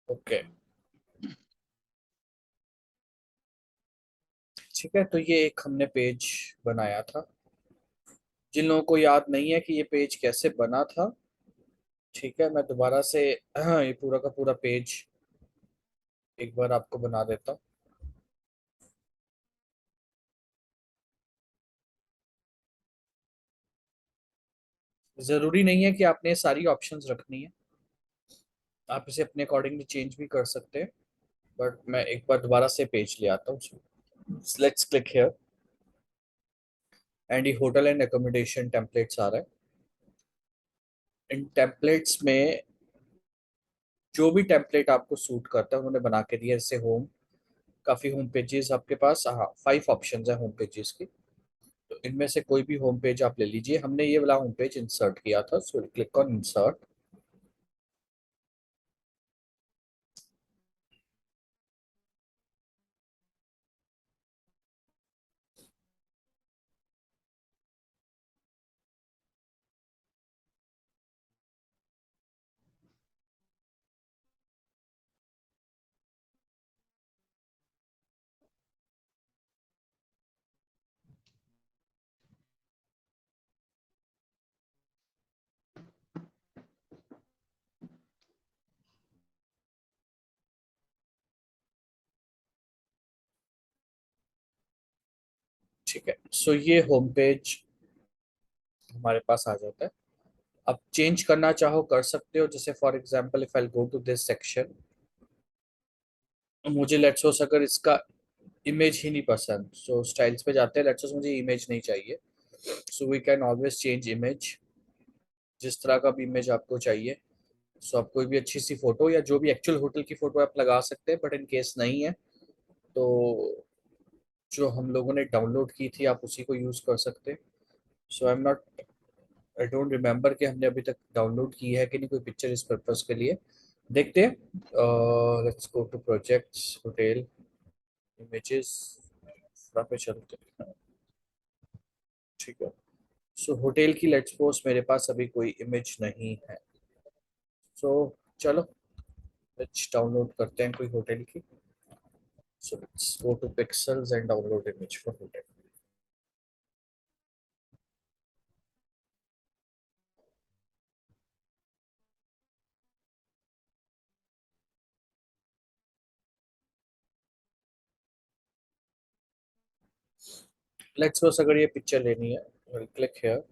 Okay. ठीक है, तो ये एक हमने पेज बनाया था। जिन लोगों को याद नहीं है कि ये पेज कैसे बना था, ठीक है, मैं दोबारा से ये पूरा का पूरा पेज एक बार आपको बना देता हूँ। जरूरी नहीं है कि आपने सारी ऑप्शंस रखनी है, आप इसे अपने अकॉर्डिंगली चेंज भी कर सकते हैं। बट मैं एक बार दोबारा से पेज ले आता हूँ। लेट्स क्लिक हियर एंड ये होटल एंड एकोमोडेशन टेम्पलेट्स आ रहा है। इन टेम्पलेट्स में जो भी टेम्पलेट आपको सूट करता है उन्होंने बना के दिया। जैसे होम, काफी होम पेजेस आपके पास, हाँ 5 ऑप्शंस है होम पेजेस की। तो इनमें से कोई भी होम पेज आप ले लीजिए। हमने ये वाला होम पेज इंसर्ट किया था, सो क्लिक ऑन इंसर्ट। ठीक है, सो ये होम पेज हमारे पास आ जाता है। अब चेंज करना चाहो कर सकते हो। जैसे for example if I go to this section, मुझे लेट्स सपोज अगर इसका इमेज ही नहीं पसंद, सो स्टाइल्स पे जाते हैं, लेट्स सपोज मुझे इमेज नहीं चाहिए, so we can always change image. जिस तरह का भी इमेज आपको चाहिए, सो आप कोई भी अच्छी सी फोटो या जो भी एक्चुअल होटल की फोटो आप लगा सकते हैं। बट इन केस नहीं है तो जो हम लोगों ने डाउनलोड की थी आप उसी को यूज कर सकते हैं। सो आई डोंट रिमेम्बर कि हमने अभी तक डाउनलोड की है कि नहीं कोई पिक्चर इस पर्पस के लिए। देखते हैं। Let's go to projects, hotel, images पे चलते हैं। ठीक है, सो होटल की लेट्स सपोज मेरे पास अभी कोई इमेज नहीं है। सो चलो लेट्स डाउनलोड करते हैं कोई होटल की। So let's go to pixels and download image for hotel. Let's suppose अगर ये पिक्चर लेनी है, क्लिक हियर,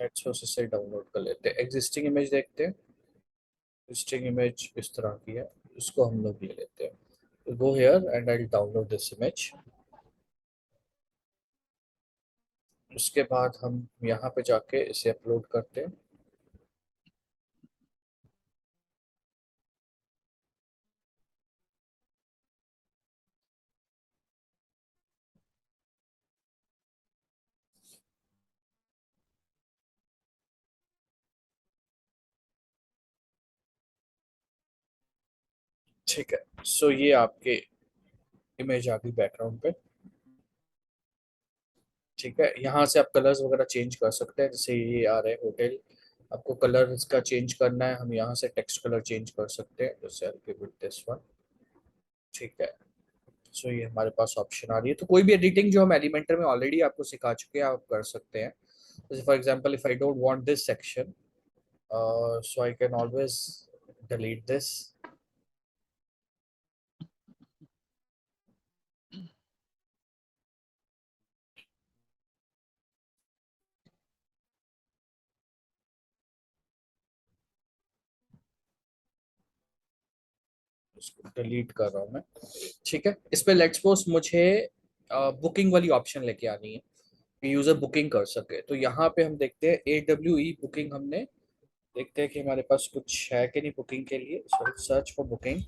लेट्स सपोज इसे डाउनलोड कर लेते हैं। एग्जिस्टिंग इमेज देखते हैं। एग्जिस्टिंग इमेज इस तरह की है, इसको हम लोग ले लेते हैं। Go here and I download this image. उसके बाद हम यहाँ पे जाके इसे अपलोड करते हैं। ठीक है, सो ये आपके इमेज आ गई बैकग्राउंड पे। ठीक है, यहाँ से आप कलर्स वगैरह चेंज कर सकते हैं। जैसे ये आ रहे हैं होटल, आपको कलर इसका चेंज करना है, हम यहाँ से टेक्स्ट कलर चेंज कर सकते हैं। जैसे I'll give it this one। ठीक है, सो ये हमारे पास ऑप्शन आ रही है। तो कोई भी एडिटिंग जो हम एलिमेंटर में ऑलरेडी आपको सिखा चुके हैं आप कर सकते हैं। जैसे for example if I don't want this section, so I can always delete this. इसको डिलीट कर रहा हूँ मैं। ठीक है, इस पे लेट्स सपोज मुझे बुकिंग वाली ऑप्शन लेके आनी है कि यूजर बुकिंग कर सके। तो यहाँ पे हम देखते हैं AWE बुकिंग, हमने देखते हैं कि हमारे पास कुछ है कि नहीं बुकिंग के लिए। Sorry, search for booking.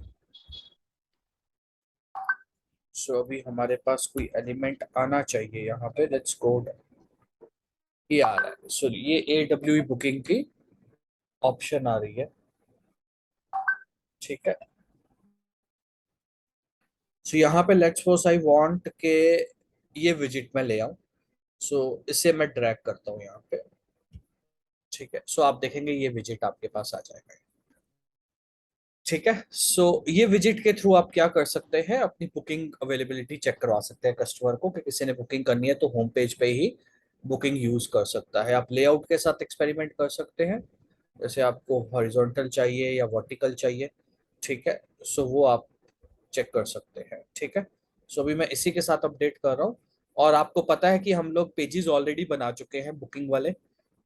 So अभी हमारे पास कोई एलिमेंट आना चाहिए यहाँ पे। लेट्स गो, ये आ रहा है। सो ये AWE बुकिंग की ऑप्शन आ रही है। ठीक है, सो यहाँ पे लेट्स सपोज आई वांट के ये विजिट में ले आऊं। सो इसे मैं ड्रैग करता हूँ यहाँ पे। ठीक है, सो आप देखेंगे ये विजिट आपके पास आ जाएगा। ठीक है। सो ये विजिट के थ्रू आप क्या कर सकते हैं, अपनी बुकिंग अवेलेबिलिटी चेक करवा सकते हैं कस्टमर को कि किसी ने बुकिंग करनी है तो होम पेज पे ही बुकिंग यूज कर सकता है। आप लेआउट के साथ एक्सपेरिमेंट कर सकते हैं, जैसे आपको हॉरिजॉन्टल चाहिए या वर्टिकल चाहिए। ठीक है। सो वो आप चेक कर सकते हैं। ठीक है। सो अभी मैं इसी के साथ अपडेट कर रहा हूँ। और आपको पता है कि हम लोग पेजेस ऑलरेडी बना चुके हैं बुकिंग वाले।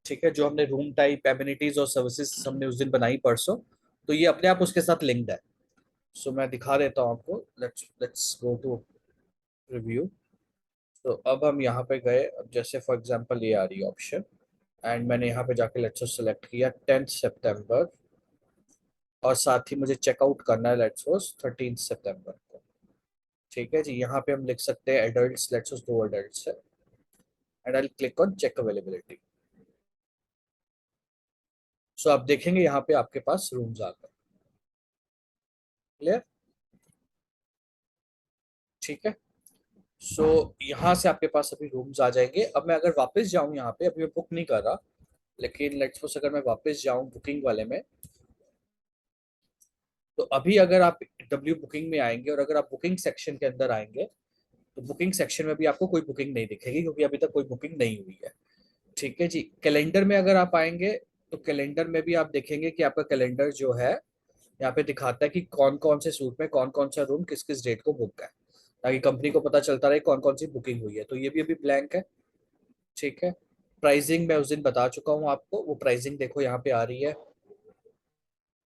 ठीक है, जो हमने रूम टाइप एमिनिटीज और सर्विसेज हमने उस दिन बनाई परसों, तो ये अपने आप उसके साथ लिंक्ड है। सो मैं दिखा देता हूँ आपको। Let's let's go to review. तो अब हम यहाँ पे गए, अब जैसे फॉर एग्जांपल ये आ रही है ऑप्शन, एंड मैंने यहाँ पे जाके लेट्स सेलेक्ट किया 10 सितंबर, और साथ ही मुझे चेकआउट करना है लेट्स 13 सितंबर को। ठीक है जी, यहाँ पे हम लिख सकते हैं एडल्ट्स, लेट्स 2 एडल्ट्स है, and I click on check availability. So आप देखेंगे यहाँ पे आपके पास रूम्स आ गए। क्लियर? ठीक है। सो यहाँ से आपके पास अभी रूम्स आ जाएंगे। अब मैं अगर वापस जाऊँ यहाँ पे, अभी मैं बुक नहीं कर रहा, लेकिन लेट्स सपोज अगर मैं वापस जाऊँ बुकिंग वाले में, तो अभी अगर आप डब्ल्यू बुकिंग में आएंगे और अगर आप बुकिंग सेक्शन के अंदर आएंगे, तो बुकिंग सेक्शन में भी आपको कोई बुकिंग नहीं दिखेगी, क्योंकि अभी तक कोई बुकिंग नहीं हुई है। ठीक है जी। कैलेंडर में अगर आप आएंगे, तो कैलेंडर में भी आप देखेंगे कि आपका कैलेंडर जो है यहाँ पे दिखाता है कि कौन कौन से सूट में कौन कौन सा रूम किस किस डेट को बुक है, ताकि कंपनी को पता चलता रहे कौन कौन सी बुकिंग हुई है। तो ये भी अभी ब्लैंक है। ठीक है। प्राइसिंग मैं उस दिन बता चुका हूँ आपको, वो प्राइसिंग देखो यहाँ पे आ रही है।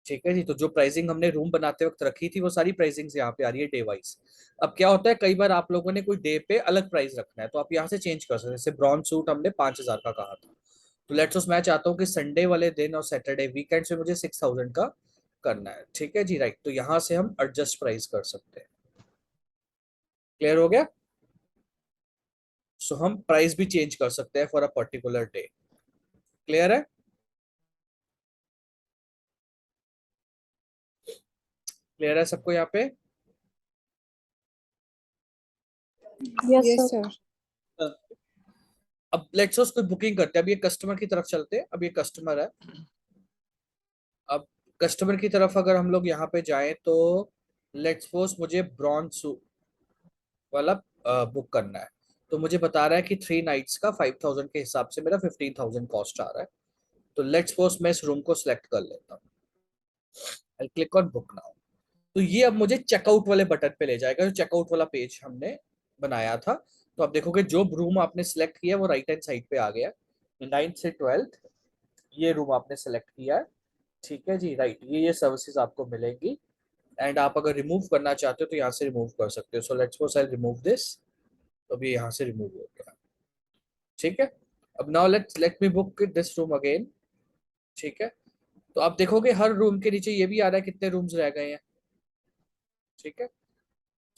ठीक है जी। तो जो प्राइसिंग हमने रूम बनाते वक्त रखी थी, वो सारी प्राइसिंग यहाँ पे आ रही है डे वाइज। अब क्या होता है, कई बार आप लोगों ने कोई डे पे अलग प्राइस रखना है, तो आप यहाँ से चेंज कर सकते हैं। जैसे ब्रॉन्ज सूट हमने 5,000 का कहा था, तो लेट्स सपोज मैं चाहता हूँ कि संडे वाले दिन और सैटरडे वीकेंड से मुझे 6,000 का करना है। ठीक है जी, राइट। तो यहाँ से हम एडजस्ट प्राइस कर सकते हैं। क्लियर हो गया? सो हम प्राइस भी चेंज कर सकते हैं for a particular day. Clear है? क्लियर है सबको यहाँ पे? Yes sir. अब लेट्स सपोज कोई बुकिंग करते हैं, अब ये कस्टमर की तरफ चलते हैं। अब ये कस्टमर है। अब कस्टमर की तरफ अगर हम लोग यहाँ पे जाएं, तो लेट्स सपोज मुझे ब्रॉन्ज वाला बुक करना है, तो मुझे बता रहा है कि 3 नाइट्स का 5,000 के हिसाब से मेरा 15,000 कॉस्ट आ रहा है। तो लेट्स सपोज मैं इस रूम को सिलेक्ट कर लेता हूँ। आई क्लिक ऑन बुक नाउ। तो ये अब मुझे चेकआउट वाले बटन पे ले जाएगा, जो चेकआउट वाला पेज हमने बनाया था। तो आप देखोगे जो रूम आपने सेलेक्ट किया वो राइट हैंड साइड पे आ गया। 9th से 12th ये रूम आपने सेलेक्ट किया है। ठीक है जी, राइट। ये सर्विसेज आपको मिलेंगी, एंड आप अगर रिमूव करना चाहते हो तो यहाँ से रिमूव कर सकते हो। So let's suppose I remove this. तो अभी यहाँ से रिमूव हो गया। ठीक है। अब now let me book this room again. ठीक है। तो आप देखोगे हर रूम के नीचे ये भी आ रहा है कितने रूम्स रह गए हैं। ठीक है।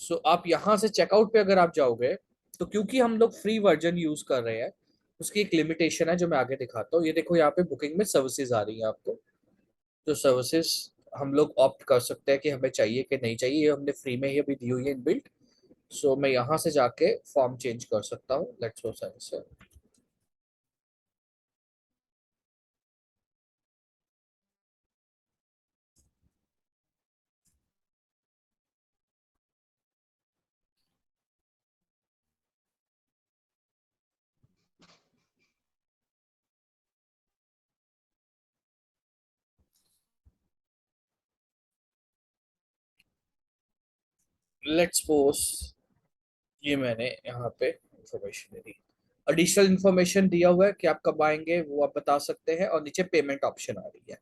सो आप यहाँ से चेकआउट पे अगर आप जाओगे, तो क्योंकि हम लोग फ्री वर्जन यूज कर रहे हैं, उसकी एक लिमिटेशन है जो मैं आगे दिखाता हूँ। ये देखो यहाँ पे बुकिंग में सर्विसेज आ रही है आपको, जो सर्विसेज हम लोग ऑप्ट कर सकते हैं कि हमें चाहिए कि नहीं चाहिए। ये हमने फ्री में ही अभी दी हुई है इनबिल्ट। सो मैं यहाँ से जाके फॉर्म चेंज कर सकता हूँ। लेट्स सो लेट्स सपोज ये मैंने यहाँ पे इंफॉर्मेशन दे दी, एडिशनल इंफॉर्मेशन दिया हुआ है कि आप कब आएंगे वो आप बता सकते हैं, और नीचे पेमेंट ऑप्शन आ रही है।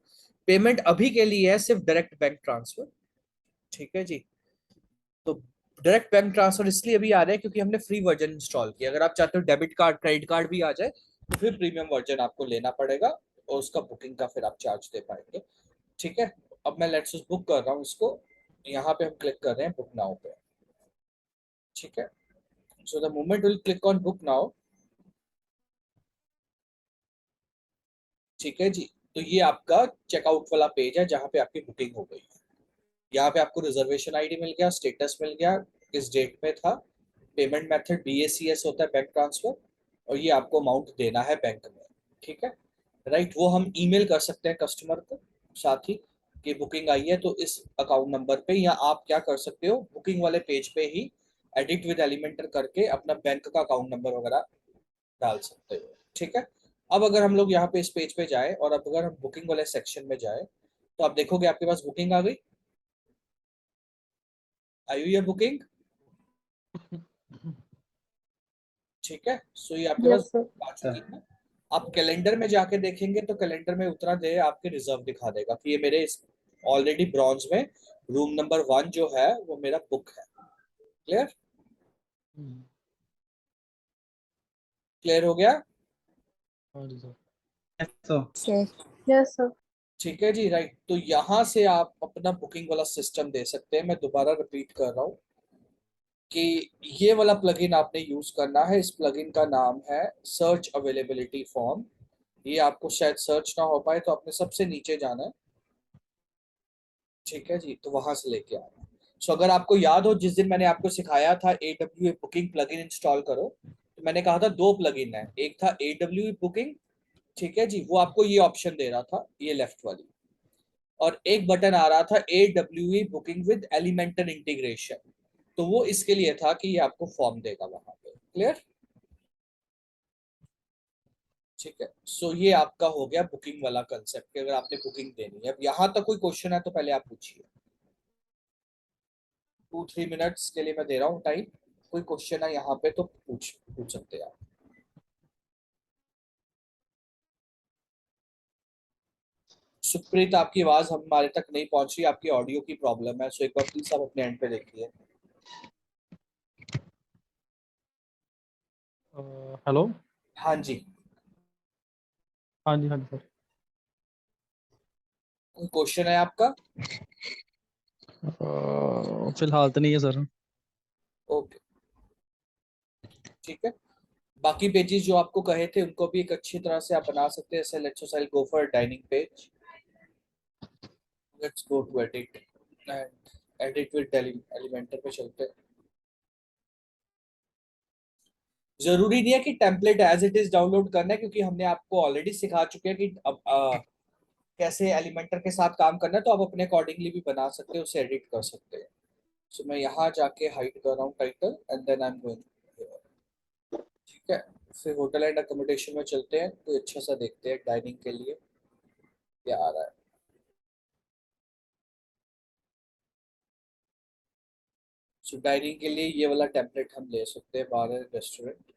पेमेंट अभी के लिए है सिर्फ डायरेक्ट बैंक ट्रांसफर। ठीक है जी। तो डायरेक्ट बैंक ट्रांसफर इसलिए अभी आ रहा है क्योंकि हमने फ्री वर्जन इंस्टॉल किया। अगर आप चाहते हो डेबिट कार्ड क्रेडिट कार्ड भी आ जाए, तो फिर प्रीमियम वर्जन आपको लेना पड़ेगा, और उसका बुकिंग का फिर आप चार्ज दे पाएंगे। ठीक है। अब मैं लेट्स बुक कर रहा हूँ इसको। यहाँ पे हम क्लिक कर रहे हैं बुक नाउ पे। ठीक है। So the moment will click on book now. ठीक है जी। तो ये आपका चेकआउट वाला पेज है जहाँ पे आपकी बुकिंग हो गई है। यहाँ पे आपको रिजर्वेशन आईडी मिल गया, स्टेटस मिल गया, किस डेट में था, पेमेंट मेथड BACS होता है, बैंक ट्रांसफर, और ये आपको अमाउंट देना है बैंक में। ठीक है, राइट। वो हम ईमेल कर सकते हैं कस्टमर को साथ ही। कि बुकिंग आई है, तो इस अकाउंट नंबर पे, या आप क्या कर सकते हो, बुकिंग वाले पेज पे ही एडिट विद एलिमेंटर करके अपना बैंक का अकाउंट नंबर वगैरह डाल सकते हो। ठीक है। अब अगर हम लोग यहाँ पे इस पेज पे जाए और अब अगर हम बुकिंग वाले सेक्शन में जाए, तो आप देखोगे आपके पास बुकिंग आ गई, आई हुई है बुकिंग। ठीक है। सो ये आपके पास Yes, sir. आ चुकी है। आप कैलेंडर में जाके देखेंगे तो कैलेंडर में उतना देर आपके रिजर्व दिखा देगा कि ये मेरे ऑलरेडी ब्रॉन्ज में रूम नंबर 1 जो है वो मेरा बुक है। क्लियर? क्लियर हो गया? हाँ जी सर। Sir. Yes, sir. ठीक है जी, राइट। तो यहाँ से आप अपना बुकिंग वाला सिस्टम दे सकते हैं। मैं दोबारा रिपीट कर रहा हूँ कि ये वाला प्लगइन आपने यूज करना है। इस प्लगइन का नाम है सर्च अवेलेबिलिटी फॉर्म। ये आपको शायद सर्च ना हो पाए, तो आपने सबसे नीचे जाना है। ठीक है जी, तो वहां से लेके आना। सो अगर आपको याद हो, जिस दिन मैंने आपको सिखाया था AWE बुकिंग प्लगइन इंस्टॉल करो, तो मैंने कहा था 2 प्लगइन है। एक था AWE बुकिंग, ठीक है जी, वो आपको ये ऑप्शन दे रहा था, ये लेफ्ट वाली, और एक बटन आ रहा था AWE booking with Elementor integration. तो वो इसके लिए था कि ये आपको फॉर्म देगा वहां पे। क्लियर? ठीक है। सो ये आपका हो गया बुकिंग वाला कंसेप्ट कि अगर आपने बुकिंग देनी है। अब यहाँ तक कोई क्वेश्चन है तो पहले आप पूछिए। 2-3 मिनट्स के लिए मैं दे रहा हूँ टाइम। कोई क्वेश्चन है यहाँ पे तो पूछ सकते हैं आप। सुप्रीत, आपकी आवाज हमारे तक नहीं पहुंच रही, आपकी ऑडियो की प्रॉब्लम है। सो एक बार प्लीज आप अपने एंड पे देखिए। हेलो। हाँ जी। हाँ जी, हाँ जी सर। कोई क्वेश्चन है आपका? फिलहाल तो नहीं है सर। ओके, ठीक है। बाकी पेजेस जो आपको कहे थे उनको भी एक अच्छी तरह से आप बना सकते हैं। जैसे let's say go for dining page. Let's go to edit and edit with Elementor पे चलते हैं। जरूरी नहीं है कि template as it is download करना है, क्योंकि हमने आपको ऑलरेडी सिखा चुके हैं कि अब कैसे एलिमेंटर के साथ काम करना है। तो आप अपने अकॉर्डिंगली भी बना सकते हैं, उसे एडिट कर सकते हैं। सो मैं यहाँ जाके हाइड कर रहा हूँ title and then I am going. ठीक है। फिर होटल एंड अकोमोडेशन में चलते हैं, तो अच्छा सा देखते हैं डाइनिंग के लिए क्या आ रहा है। सो डाइनिंग के लिए ये वाला टेम्पलेट हम ले सकते हैं, बार रेस्टोरेंट।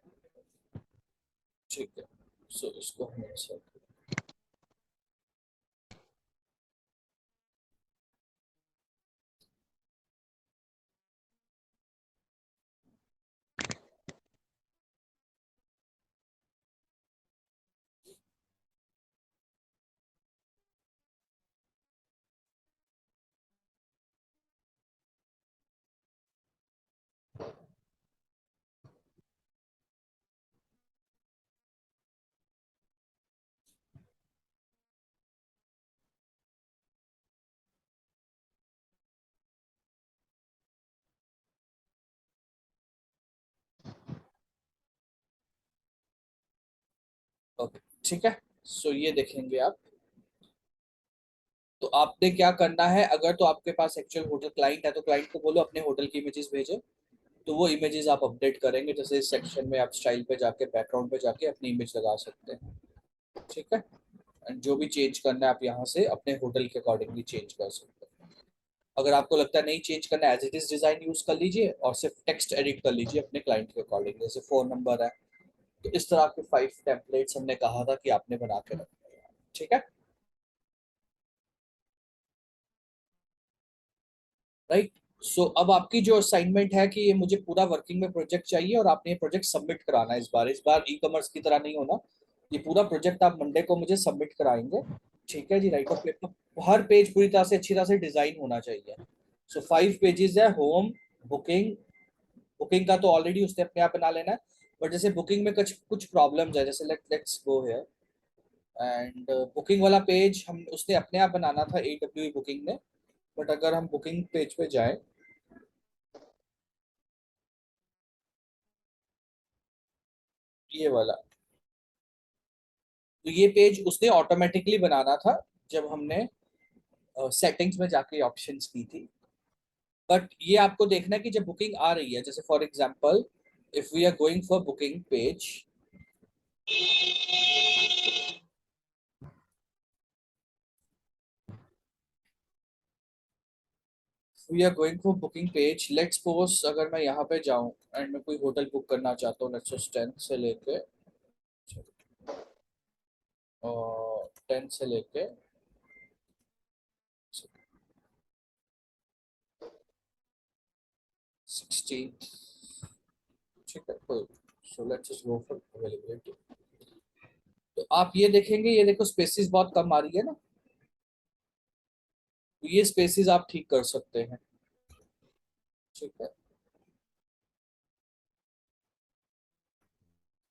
ठीक है। सो इसको हम insert ओके, ठीक है। सो ये देखेंगे आप। तो आपने क्या करना है, अगर तो आपके पास एक्चुअल होटल क्लाइंट है तो क्लाइंट को बोलो अपने होटल की इमेजेस भेजे। तो वो इमेजेस आप अपडेट करेंगे। जैसे इस सेक्शन में आप स्टाइल पे जाके, बैकग्राउंड पे जाके अपनी इमेज लगा सकते हैं। ठीक है। एंड जो भी चेंज करना है आप यहाँ से अपने होटल के अकॉर्डिंगली चेंज कर सकते हैं। अगर आपको लगता है नहीं चेंज करना, as it is design use कर लीजिए और सिर्फ टेक्स्ट एडिट कर लीजिए अपने क्लाइंट के अकॉर्डिंग। जैसे फोन नंबर है, तो इस तरह के 5 टेम्पलेट्स हमने कहा था कि आपने बना के रखना है। ठीक है, राइट। सो अब आपकी जो असाइनमेंट है कि ये मुझे पूरा वर्किंग में प्रोजेक्ट चाहिए और आपने ये प्रोजेक्ट सबमिट कराना है। इस बार ई कॉमर्स की तरह नहीं होना। ये पूरा प्रोजेक्ट आप मंडे को मुझे सबमिट कराएंगे। ठीक है जी, राइट। और पेपर, हर पेज पूरी तरह से अच्छी तरह से डिजाइन होना चाहिए। सो 5 पेजेस है। होम, बुकिंग, बुकिंग का तो ऑलरेडी उसने अपने आप बना लेना है। बट जैसे बुकिंग में कुछ कुछ प्रॉब्लम्स है, जैसे let's go here and booking वाला पेज हम उसने अपने आप बनाना था AWE बुकिंग में। बट अगर हम बुकिंग पेज पे जाए, ये वाला, तो ये पेज उसने ऑटोमेटिकली बनाना था जब हमने सेटिंग्स में जाके ऑप्शंस की थी, बट ये आपको देखना है कि जब बुकिंग आ रही है, जैसे for example if we are going for booking page, we are going for booking page, let's suppose अगर मैं यहाँ पे जाऊँ एंड मैं कोई होटल बुक करना चाहता हूँ, लेट्स 10 से लेके 10 से लेके 16, ठीक है, कोई, so let's just go for availability. तो आप ये देखेंगे, ये देखो स्पेसिस बहुत कम आ रही है ना, तो ये स्पेसिस आप ठीक कर सकते हैं, ठीक है,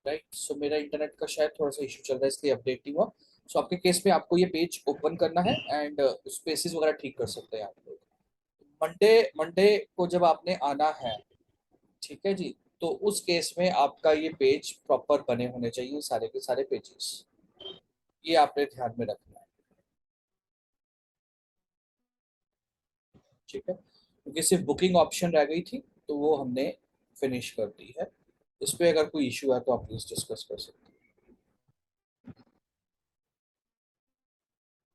राइट। सो मेरा इंटरनेट का शायद थोड़ा सा इशू चल रहा है इसलिए अपडेट नहीं हुआ। सो आपके केस में आपको ये पेज ओपन करना है एंड स्पेसिस वगैरह ठीक कर सकते हैं आप लोग। मंडे मंडे को जब आपने आना है, ठीक है जी, तो उस केस में आपका ये पेज प्रॉपर बने होने चाहिए, सारे के सारे पेजेस, ये आपने ध्यान में रखना है, ठीक है, क्योंकि सिर्फ बुकिंग ऑप्शन रह गई थी तो वो हमने फिनिश कर दी है। इस पे अगर कोई इशू है तो आप प्लीज डिस्कस कर सकते हैं।